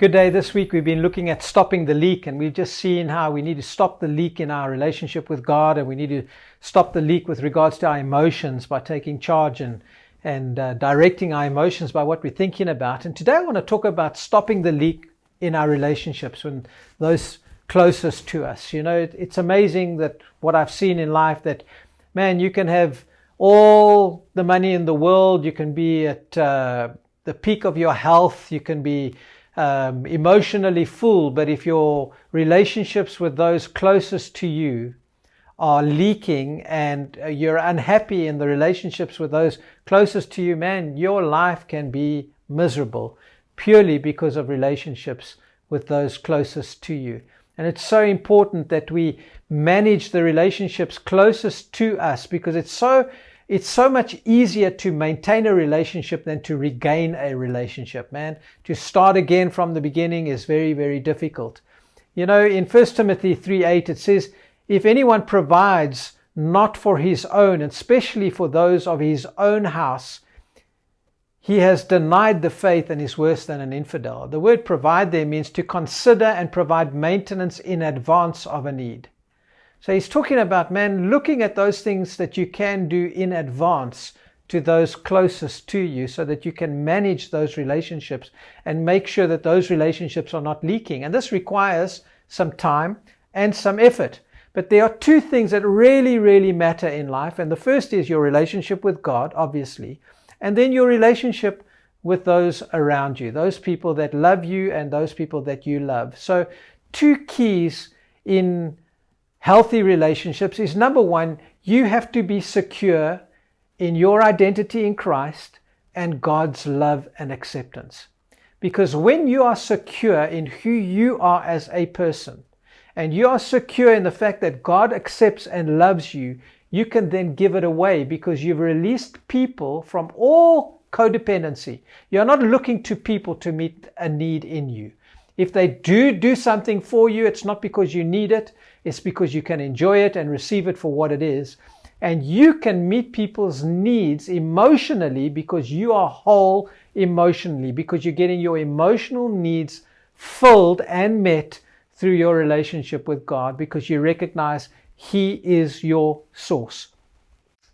Good day. This week we've been looking at stopping the leak, and we've just seen how we need to stop the leak in our relationship with God, and we need to stop the leak with regards to our emotions by taking charge and directing our emotions by what we're thinking about. And today I want to talk about stopping the leak in our relationships when those closest to us. You know, it's amazing that what I've seen in life, that man, you can have all the money in the world, you can be at the peak of your health, you can be emotionally full, but if your relationships with those closest to you are leaking and you're unhappy in the relationships with those closest to you, man, your life can be miserable purely because of relationships with those closest to you. And it's so important that we manage the relationships closest to us, because it's so much easier to maintain a relationship than to regain a relationship, man. To start again from the beginning is very, very difficult. You know, in 1 Timothy 3:8, it says, if anyone provides not for his own, and especially for those of his own house, he has denied the faith and is worse than an infidel. The word provide there means to consider and provide maintenance in advance of a need. So he's talking about, man, looking at those things that you can do in advance to those closest to you so that you can manage those relationships and make sure that those relationships are not leaking. And this requires some time and some effort. But there are two things that really, really matter in life. And the first is your relationship with God, obviously. And then your relationship with those around you, those people that love you and those people that you love. So two keys in healthy relationships is, number one, you have to be secure in your identity in Christ and God's love and acceptance. Because when you are secure in who you are as a person, and you are secure in the fact that God accepts and loves you, you can then give it away because you've released people from all codependency. You're not looking to people to meet a need in you. If they do something for you, it's not because you need it. It's because you can enjoy it and receive it for what it is. And you can meet people's needs emotionally because you are whole emotionally, because you're getting your emotional needs filled and met through your relationship with God, because you recognize He is your source.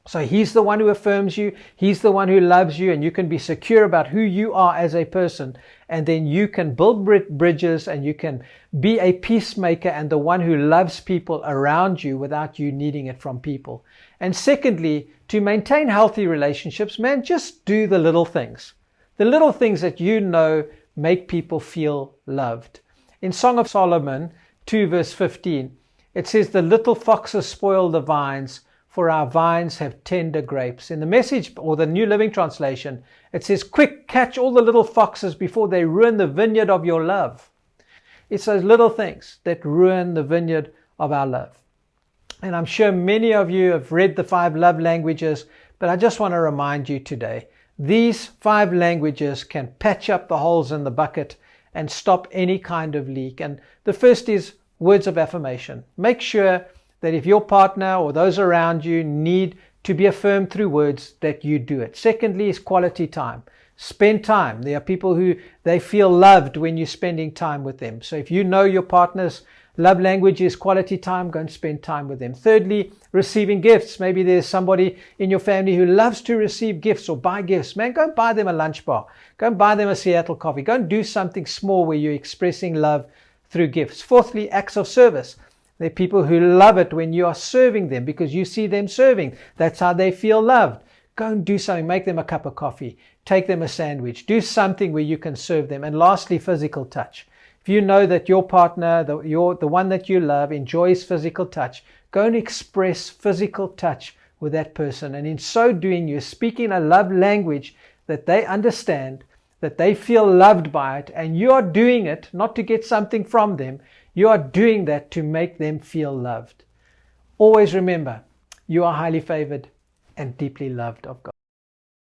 So He's the one who affirms you. He's the one who loves you, and you can be secure about who you are as a person. And then you can build bridges, and you can be a peacemaker and the one who loves people around you without you needing it from people. And secondly, to maintain healthy relationships, man, just do the little things. The little things that you know make people feel loved. In Song of Solomon 2 verse 15, it says, the little foxes spoil the vines, for our vines have tender grapes. In the Message or the New Living Translation, it says, quick, catch all the little foxes before they ruin the vineyard of your love. It's those little things that ruin the vineyard of our love. And I'm sure many of you have read the 5 love languages, but I just want to remind you today, these 5 languages can patch up the holes in the bucket and stop any kind of leak. And the first is words of affirmation. Make sure that if your partner or those around you need to be affirmed through words, that you do it. Secondly is quality time. Spend time. There are people who they feel loved when you're spending time with them. So if you know your partner's love language is quality time, go and spend time with them. Thirdly, receiving gifts. Maybe there's somebody in your family who loves to receive gifts or buy gifts. Man, go and buy them a lunch bar. Go and buy them a Seattle coffee. Go and do something small where you're expressing love through gifts. Fourthly, acts of service. There are people who love it when you are serving them because you see them serving. That's how they feel loved. Go and do something. Make them a cup of coffee. Take them a sandwich. Do something where you can serve them. And lastly, physical touch. If you know that your partner, the one that you love, enjoys physical touch, go and express physical touch with that person. And in so doing, you're speaking a love language that they understand, that they feel loved by it, and you are doing it not to get something from them. You are doing that to make them feel loved. Always remember, you are highly favored and deeply loved of God.